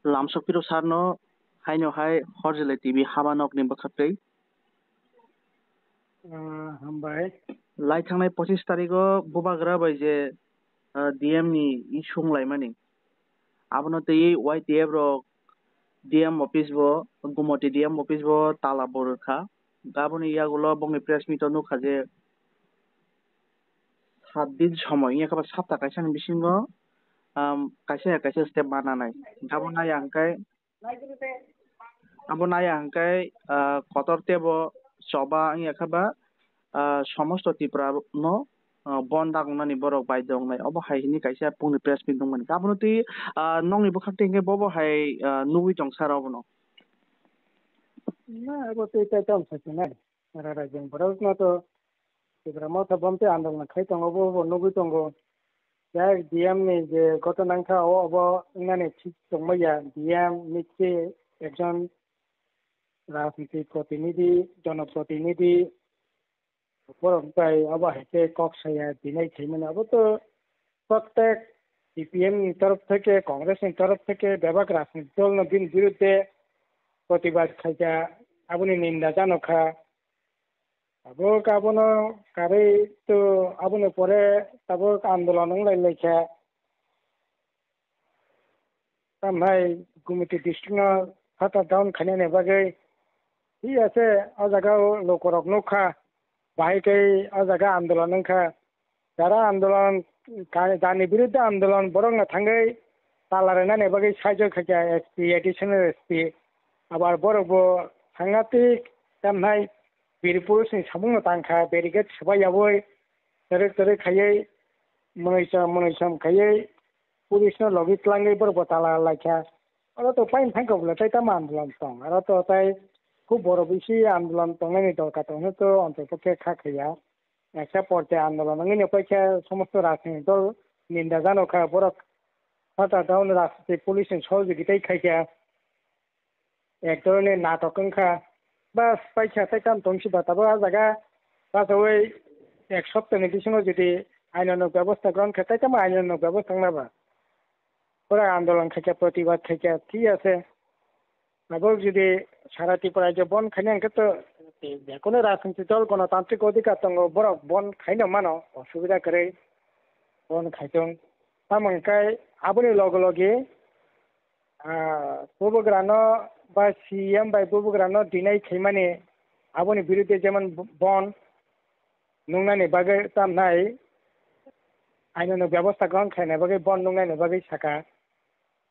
लामसकपिरो सारनो हाइनोहाय हरजेले टिभि हाबानकनि बखाखै हामबाय लाइथांनाय 25 तारिखो बुबाग्रा by J DM नि इसुंलाय माने आबनो तै वाइटिएफ रक डीएम अफिस बो गुमति डीएम अफिस बो ताला बरखा गाबोन यागुलो बंनि प्रेस मिट नुखा जे 7 दिन समय याखाबा साप्ता काइसान बिसिंगो kaisa kaisa step mananai abo naya hangkai kotor tebo soba angya khaba somosto tipra no bonda gongnani borok bai dongnai obo haihini kaisa pungni press meet dongmani abono ti nongni bokhak tengke bobo hai nugui tong sara obono na abo te ta tam sakina rara jeng borok no to tipra mo ta bomte andong na khai tongo bo nugui tongo ya DM নি যে গত নাংখা of ইংনানে ঠিক তংমাইয়া DM নিচে একজন রাজনৈতিক প্রতিনিধি জনপ্রতিনিধি পরম্পাই of হেতে কক্সায়া দিনাই ছিলেন অব তো প্রত্যেক সিপিএম তরফ থেকে কংগ্রেসের তরফ থেকে ব্যাপক রাজনৈতিক দল নবীন বিরুদ্ধে প্রতিবাদ খাইয়া আপনি নিন্দা জানখা আবো কাবনো কারে তো আবনে পরে তাবো আন্দোলন লাইলাইখা তামহাই গুমিতি ডিস্ট্রিক্ট হাতা ডাউন খানে বাগৈ ঠিক আছে আ জায়গাও লোকরক নখা বাহিকাই আ জায়গা আন্দোলন নখা যারা আন্দোলন দানি বিরুদ্ধে আন্দোলন বরং থাঙ্গাই তালারে না বাগৈ সাইজ খাইয়া এসপি এডিশনাল এসপি আবার বড়বো সাংঘাতিক তামহাই বীরপুরুষनि साबुं तांखा बेरिगेट सबायावै तरे तरे खायै मनैसम खायै पुलिसनो लगी क्लांगै बर बताला लाइखा अरो तो पाइन थांखौला ताइ ताम आन्दोलन तंग अरो तो ताइ खूब बड़ बिसि आन्दोलन तंगनि दरकार तंग तो अन्तपक्षे खाखैया একটা পর্যায়ে আন্দোলন নিরপেক্ষে সমস্ত রাজনৈতিক দল নিন্দা জানখা বড় হঠাৎ ডাউন রাজনীতি পুলিশের সহযোগিতায় খাইখা এক ধরনের নাটক খা বাস পাইছা তাই কাম তংসি বাতাবো আ জায়গা বাসাওই এক সপ্তাহের বিসঙ্গে যদি আইনানুক ব্যবস্থা গ্রহণ খায় তাই কাম আইনানুক ব্যবস্থা নাবা ওরা আন্দোলন খাইছে প্রতিবাদ খাইছে ঠিক আছে এবং যদি সারা ত্রিপুরা যে বন খাইনে আনকে তো যে কোনো রাজনৈতিক দল গণতান্ত্রিক অধিকার দङ বড় বন খাইনো মানো অসুবিধা করে বন খাইতং তামনকাই আবনি লগে লগে বুবগ্রানো বা সিএম বাই বুবগ্রানো দিনাই খাইমানে আবনি বিরুদ্ধে যেমন বন নুংনানি বাগै তামনাই আইনানুক ব্যবস্থা গ্রহণ খাইনাই বাগै বন নুংনানি বাগै সাকা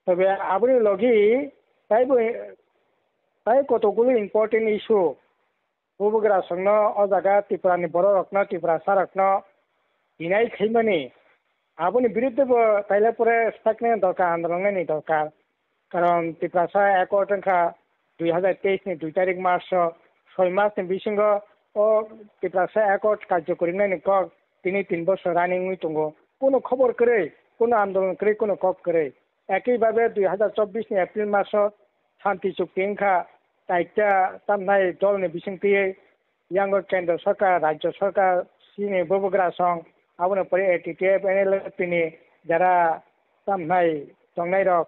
তবে আবনি লগে তাই কতগুলো ইম্পর্টেন্ট ইস্যু বুবগ্রা সংनो অ জায়গা ত্রিপুরানি বড় রকনো ত্রিপুরা সারকনো দিনাই খাইমানে আবনি বিরুদ্ধে তাইলে পরে স্থাকনে দরকার আন্দোলনের দরকার কারণ ত্রিপুরা একর্ড খা 2023 नि 2 तारिख मार्च 6 मास नि बिसिंग ओ ত্রিপুরা একর্ড কার্যকরী নানি কক তিনি 3 বছর রানিং হইতঙ্গো কোনো খবর করে কোনো আন্দোলন করে কোনো কপ করে একইভাবে 2024 नि এপ্রিল মাস শান্তি চুক্তি খা তাইটা তামনাই দলনি বিসিংতি ইয়াঙ্গ কেন্দ্র সরকার রাজ্য সরকার সিনি বুবগ্রা সং আবনে পরে এটিটিএফ এনএলএফ नि যারা তামনাই জংনাই রক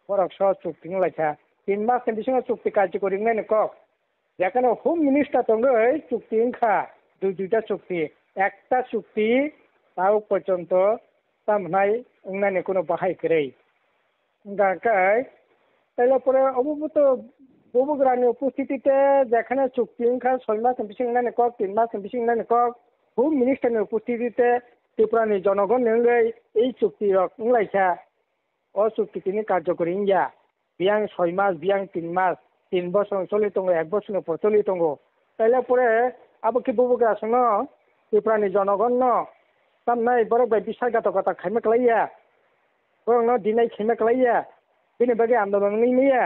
বরক সহ চুক্তি লাইছা 3 মাস नि বিসিং চুক্তি কার্যকরী নানি কক যেখানে হোম মিনিস্টার তঙ্গই চুক্তি খা দুইটা চুক্তি একটা চুক্তি তাও পর্যন্ত তামনাই উংনানি কোনো বাহাই করে গাকাই তাইলে পরে অবভূত বুবগ্রানি উপস্থিতিতে যেখানে চুক্তি খা 6 মাস বিসিং নানি কক 3 মাস বিসিং নানি কক হোম মিনিস্টারনি উপস্থিতিতে ত্রিপুরানি জনগণ নঙ্গই এই চুক্তি রক লাইছা ও চুক্তি তিনি কার্যকরী ইয়া বিয়াং 6 মাস বিয়াং 3 মাস 3 বছর চলি তঙ্গ 1 বছর পর চলি তঙ্গ তাইলে পরে আবো কি বুবগ্রা সংनो ত্রিপুরানি জনগণ ন তামনাই বড় বাই বিশ্বাসঘাতকতা খাইমে কলাইয়া বরং দিনাই খাইমে কলাইয়া बिनि बागै आन्दोलन निया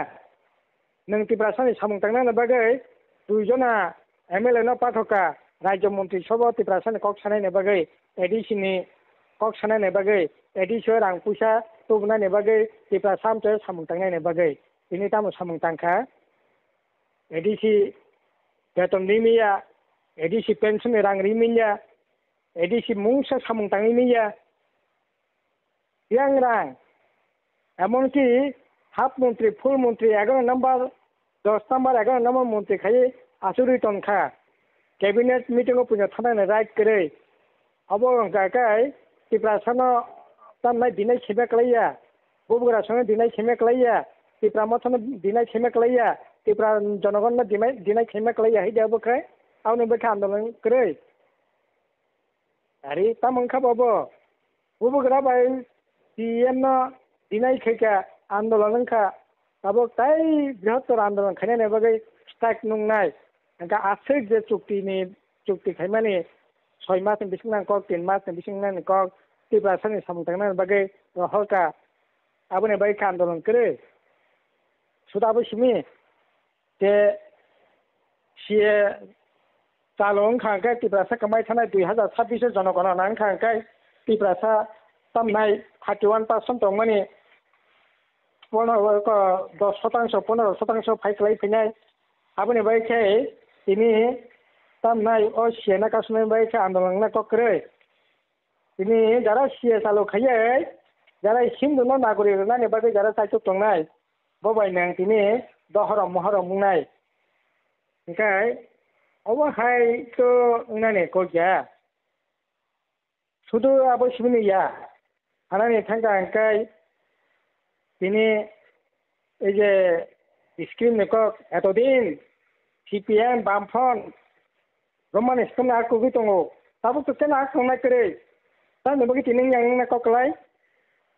नों ত্রিপুরা सानि सामुं तांनानै बागै दुइजना एमएलए न पाठका राज्य मन्त्री सब ত্রিপুরা सानि कक सानायनि बागै एडिसिनि कक सानायनि बागै एडिसो रां पैसा तुगनायनि बागै ত্রিপুরা सामचे सामुं तांनायनि बागै बिनि तामु सामुं तांखा एडिसि बेतन निमिया एडिसि पेन्सन रां रिमिया एडिसि मुंसा सामुं तांनिया yang রাং এমনকি হাফ মন্ত্রী ফুল মন্ত্রী 11 নম্বর 10 নম্বর 11 নম্বর মন্ত্রী খাই আসুরি টনখা ক্যাবিনেট মিটিং পুজো থানায় রাইট করে अब गाय तिप्रा सन तमनाय दिनै छिमेक लैया बुबुरा सन दिनै छिमेक लैया तिप्रा मथन दिनै छिमेक लैया तिप्रा जनगण दिनै छिमेक लैया हि देबो खै आउनो बेखा आंदोलन करे अरे तमन खबाबो बुबुरा बाय सीएम दिनै खैका आंदोलन खा अब ताई बृहत्तर आंदोलन खैने बगै स्ट्राइक नुंनाय का आसै जे चुक्ति खैमानि 6 मास बिसिं नां कक 3 मास बिसिं नां कक तिब्रा सनि समतंना बगै हल्का आबने बाय का आंदोलन करे सुदाबो सिमि जे सीए चालुं खांका तिब्रा सा कमाय थानाय 2026 जनगणना खांका तिब्रा सा तमनाय 31% दंमानि 10% फाइखलाय फैनाय आबने बाय खाय तिनि तमनाय ओ सीएना कासुनाय बाय का आंदोलन ना ककरे तिनि जारा सीए चालु खायै जारा हिंदुनो नागरिक ना ने बागै जारा साइतो तंनाय बबाय नों तिनि दहरम महरम मुंनाय ओंखाय अब हाय तो नाने कया শুধু আবশ্যক ইয়া হানানি থাকা अंकाय তিনি এই যে স্ক্রিন নেকক এতদিন সিপিএম বামফ্রন্ট রমান স্কুল আর কুবি দङ তাবো তো কেন আর সংনাय করে তা নেবকি তিনি yang nekokলাই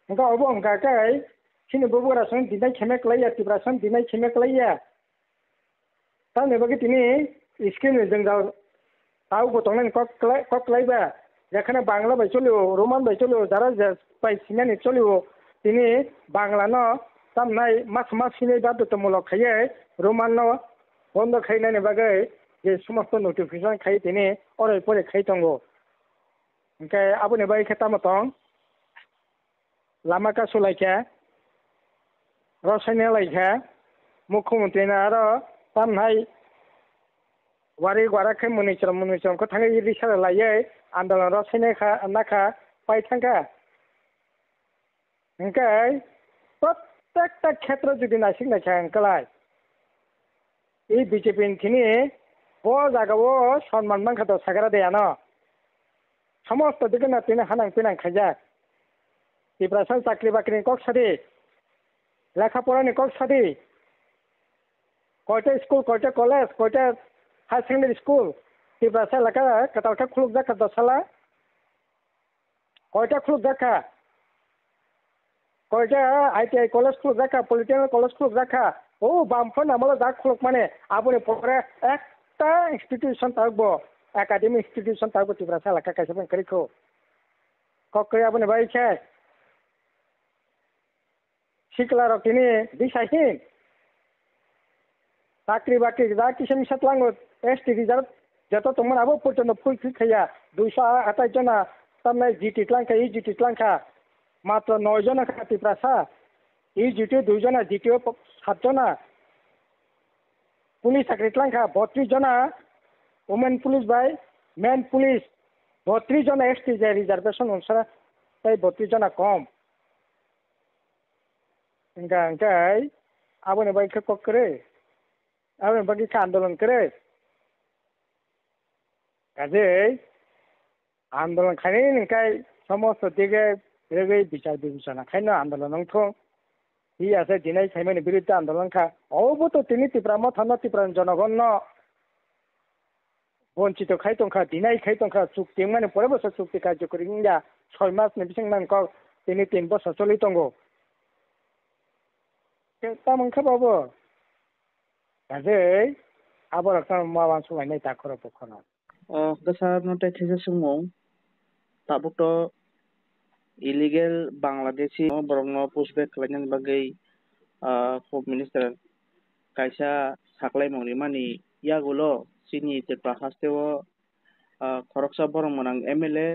engka obo engkakai sini bubura song dinai chemeklai ya tibrasan dinai chemeklai ya ता नेबकी তিনি স্ক্রিন जों जाव ताव गतंनाय koklai ba যেখানে বাংলা বাই চলিও রোমান বাই চলিও যারা বাই সিনানি চলিও তিনি বাংলা ন তামনাই মাস সিনে বাধ্যতামূলক খাইয়ে রোমান ন বন্ধ খাইনানি বাগै যে সমস্ত নোটিফিকেশন খাই তিনি অরাই পরে খাই দङ ओंखाय आबोने बाय खेता मतं लामाका सुलायखा रसायना लायखा मुख्यमंत्री ना आरो तामनाय वारी गवाराखै मुनिचरम को थाङै रिसार लायै आन्दोलन रसायना नाखा पाइथांखा ओंखाय प्रत्येकटा क्षेत्र जुदि नायसिंनायखा ओंखालाय এই বিজেপি थिनि ब जागावो सन्मान मानखाद सागारा देयानो समस्त दिखे ना तीन हानां पिनां खायजा तिब्रासन चाकरी बाकरी कक सादी लेखा पढ़ानी कक सादी कयटा स्कुल कयटा कलेज कयटा हाई सेकेंडारी स्कुल तिब्रासा लेखा कतालका खुलुक जाखा दसाला कयटा खुलुक जाखा कयटा आईटीआई कलेज खुलुक जाखा पलिटेक्निक कलेज खुलुक जाखा ओ बामफोर नामला जा खुलुक माने आबुनि परे एकटा इंस्टीट्यूशन तागबो एकाडेमिक इंस्टीट्यूशन तागबो तिब्रासा लेखा कैसे बन करिखो ककरे आबुनि बाय छे शिकला रखिनि दिसाहिन चाकरी बाकरी जा किसम सातलांगो एसटी रिजर्व जत तमन आबो पर्यटन फुल खैया 228 जना तमनाय जीटी tlangka ई जीटी tlangka मात्र 9 जना खा तिब्रासा ई जीटी 2 जना जीटीओ 7 जना पुलिस चाकरी tlangka 32 जना women police by men police 32 जना एसटी जे रिजर्वेशन अनुसार ताई 32 जना कम ओंखाय आबोने बाय ककरे आबोने बाय आंदोलन करे काजे आंदोलन खाने निकाय समस्त दिगे रेगे विचार विवेचना खायनो आंदोलन नंथो ही आसे दिनै साइमानि विरुद्ध आंदोलन खा अबो तो तिनि तिप्रामा थाना तिप्रा जनगण वंचित खाय तंखा दिनै खाय तंखा चुक्ति माने परे बस चुक्ति कार्यकरी इंडिया 6 मास नि बिसिं नांक तिनि 3 बছর चलि दंगो ता मंखा बाबो काजे आबर का मावा सुलायनाय दाखर बखना गसा नोटे थेसे सुमो ताबुतो इलीगल बांग्लादेशी बरंनो पुशबेक खालायनाय बागै होम मिनिस्टार कायसा साख्लाय मावनि मानि यागुलो सिनि तेप्रा हास्तेव खरकसा बरंमोनां एमएलए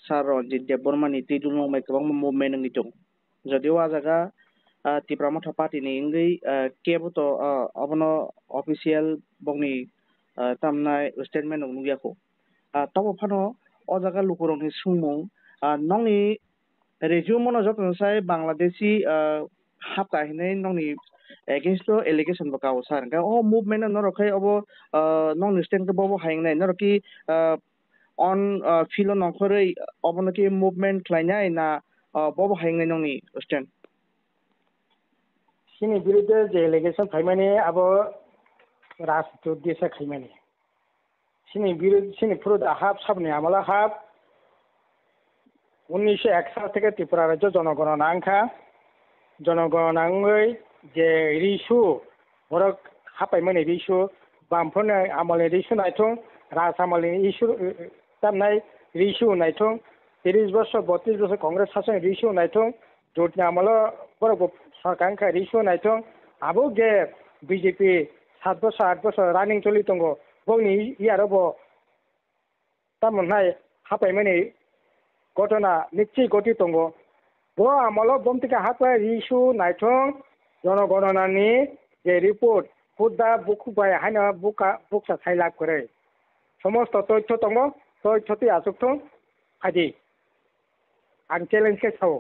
सार रनजित देबबर्मानि तिदुल मावनाय गोबां मुभमेन्ट नि दं जदिव आजागा तिप्रा मथा पार्टीनि इंगै केबुतो अबनो अफिशियल बंनि तामनाय स्टेटमेन्ट नुगियाखौ तब फानो अजागा लुकुरंनि सुमु नंनि resume mono jotno sai Bangladeshi hap ka hinai nongni against the allegation ba kaw sar ka o movement no rokai obo nong stand ka bobo haing nai no ki on filo nongkhorei obo no ki movement khlainai na bobo haing nai nongni stand sini biruddhe je allegation khaimani abo राजनीति देशा खाइमानि सिनी फुरुद हाब साबनि आमला हाब 1961 থেকে ত্রিপুরা রাজ্য জনগণনা আংখা জনগণনাङै যে রিসু বরক হাপাইमानि রিসু बामफोरनो आमलनि रिसु नायथं राज आमलनि इसु तामनाय रिसु नायथं 30 বছর 32 বছর কংগ্রেস শাসন रिसु नायथं জোটনি আমল বরক সরকারखा रिसु नायथं आबो जे बीजेपी 7 বছর 8 বছর রানিং চলি দङ বंनि ইয়াरबो तामनाय हापाइमानि घटना निश्चय गति दङ बो आमल बमतिका हापा रिसु नायथं जनगणनानि जे रिपोर्ट खुदा बुकुबाय हाना बुकसा थाइलाक करे समस्त तथ्य दङ तथ्यति आसुकथं आदि आं चेलेन्ज के साव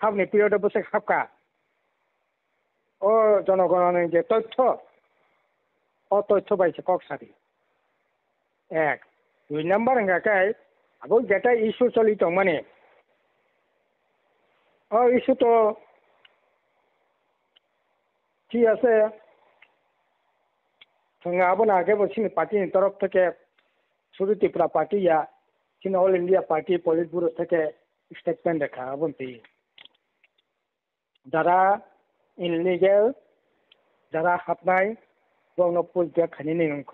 हाबनि पिरियड बसे हाबका ओ जनगणनानि जे तथ्य ओ तथ्य बायसे कक्सादि एक 2 নাম্বার হঙ্গাকাই আবো যেটা ইস্যু চলিত মানে ও ইস্যু তো ঠিক আছে সঙ্গে আবো না আগে বসিনি পার্টির তরফ থেকে শুধু ত্রিপুরা পার্টি या চীন all India party polit bureau থেকে স্টেটমেন্ট দেখা আবন্তি যারা ইনলিগেল যারা হাবনাই বংন পুজা খানিনি নংখ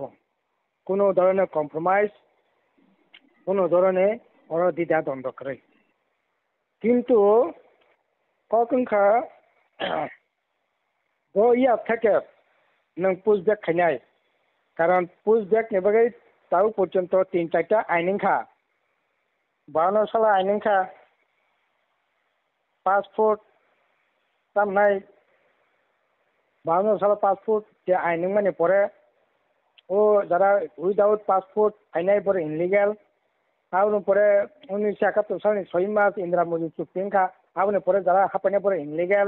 কোনো ধরনের কম্প্রোমাইজ কোনো ধরনের অরদিদা দ্বন্দ্ব করে কিন্তু কখনখা বইয়া থেকে নং পুজব্যাক খাইনাই কারণ পুজব্যাক নেবাগै তাও পর্যন্ত 3-4টা আইনখা 52 সালে আইনখা পাসপোর্ট তামনাই 52 সালে পাসপোর্ট যে আইন মানে পরে ও যারা উইদাউট পাসপোর্ট আইনাই পরে ইনলিগেল আউন পরে 1971 সালে 6 মাস ইন্দিরা মোদি চুক্তিখা আউন পরে যারা হাপানে পরে ইনলিগেল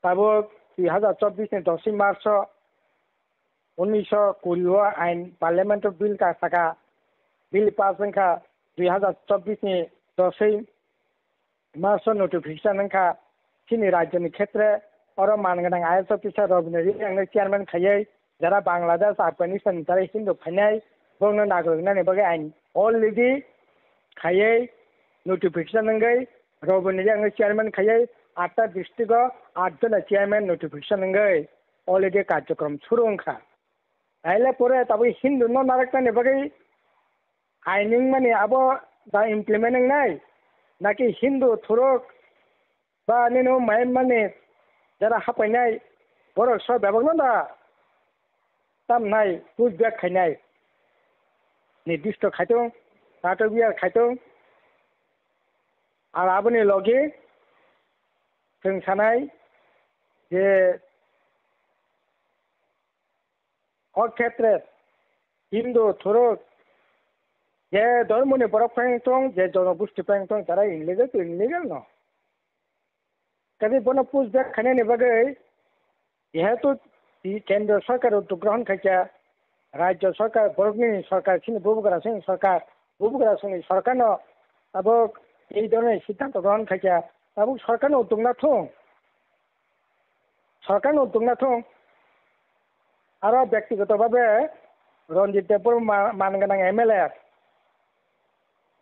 তাবো 2024 ने 10 मार्च 1920 आइन पार्लियामेंट बिल का सका बिल पास का 2024 ने 10 मार्च नोटिफिकेशन का चीनी राज्य में क्षेत्र और मानगना आईएएस ऑफिसर रविनरी चेयरमैन खाई जरा बांग्लादेश अफगानिस्तान जरा हिंदू फाइनाई बंग नागरिक बगे आइन ऑलरेडी खाई नोटिफिकेशन गई रविनरी चेयरमैन खाई 8टा डिस्ट्रिक्ट 8 जन चेयरमैन नोटिफिकेशन गई ऑलरेडी कार्यक्रम शुरू खा आइले परे तब हिंदू न नारकता बगे आइनिंग माने अब दा इम्प्लीमेंटिंग नाय नाकि हिंदू थुरक बा नेनो माय माने जरा हापायनाय बर' स बेबगनो दा तामनाय पुजब्याक खायनाय निर्दिष्ट खायथं नाटक बियार खायथं आर आबोनि लगे जों सानाय जे क्षेत्र हिंदू थुरक जे धर्मनि बरफ दं जे जनगोष्ठी दं जरा इनलिगेल तो इनलिगेल न कभी बनो पुजब्याक खायनायनि बागै जेहेतु केंद्र सरकार उद्योग ग्रहण खायचा राज्य सरकार बरफनि सरकार सिनि बुबुग्रासिनि सरकार न अब এই ধরনের সিদ্ধান্ত গ্রহণ খাইছা এবং সরকার উদ্যোগ না থং আর ব্যক্তিগতভাবে রঞ্জিত দেবর মানগোনাं এমএলএ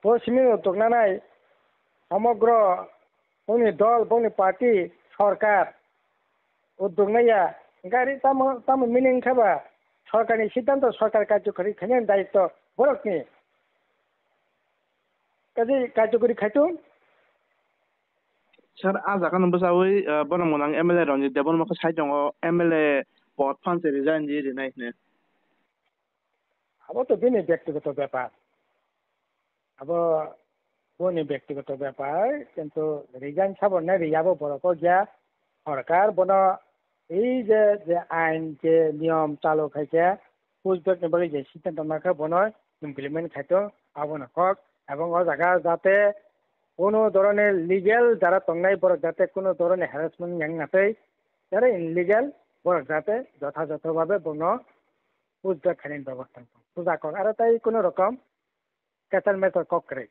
পশ্চিমী উদ্যোগ নাই সমগ্র বংনি দল বংনি পার্টি সরকার উদ্যোগ নাইয়া গাড়ি তাম মিনিং খাবা সরকারি সিদ্ধান্ত সরকার কার্যকরী খাইনাयनि দায়িত্ব বরকনি কাজে কার্যকরী খাইতো Sir, aja kan besawi bana monang MLA Ranjit Debon maka sai dong MLA port fan se resign di rinai ne. আবো তো বিনি ব্যক্তিগত ব্যাপার আবো বনি ব্যক্তিগত ব্যাপার কিন্তু রিজাইন ছাব না রিয়াবো বড় গিয়া সরকার বন এই যে আইন যে নিয়ম চালু খাইছে পুজব্যাক নেবারে যে সিদ্ধান্ত মাখা বন ইমপ্লিমেন্ট খাইতো আবো না কক এবং ও জায়গা যাতে কোনো ধরনের লিগ্যাল যারা তংনাই বরক যাতে কোনো ধরনের হ্যারাসমেন্ট yang নাতেই যারা ইনলিগ্যাল বরক যাতে যথাযথভাবে বন উদ্ধার খানির ব্যবস্থা পূজা কক আর তাই কোনো রকম কেচার মেচার কক করে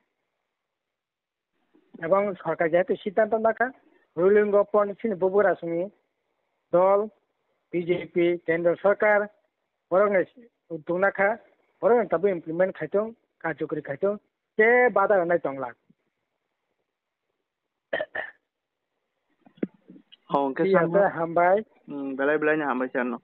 এবং সরকার যেহেতু সিদ্ধান্ত রাখা রুলিং গভর্নমেন্ট বগুড়া সঙ্গে দল বিজেপি কেন্দ্র সরকার বরং উদ্যোগ রাখা বরং তাবো ইমপ্লিমেন্ট খাইতো কার্যকরী খাইতো যে বাধা নাই তংলা Hong ke ঠিক আছে sang হামবাই belai belai nya hambai chan no.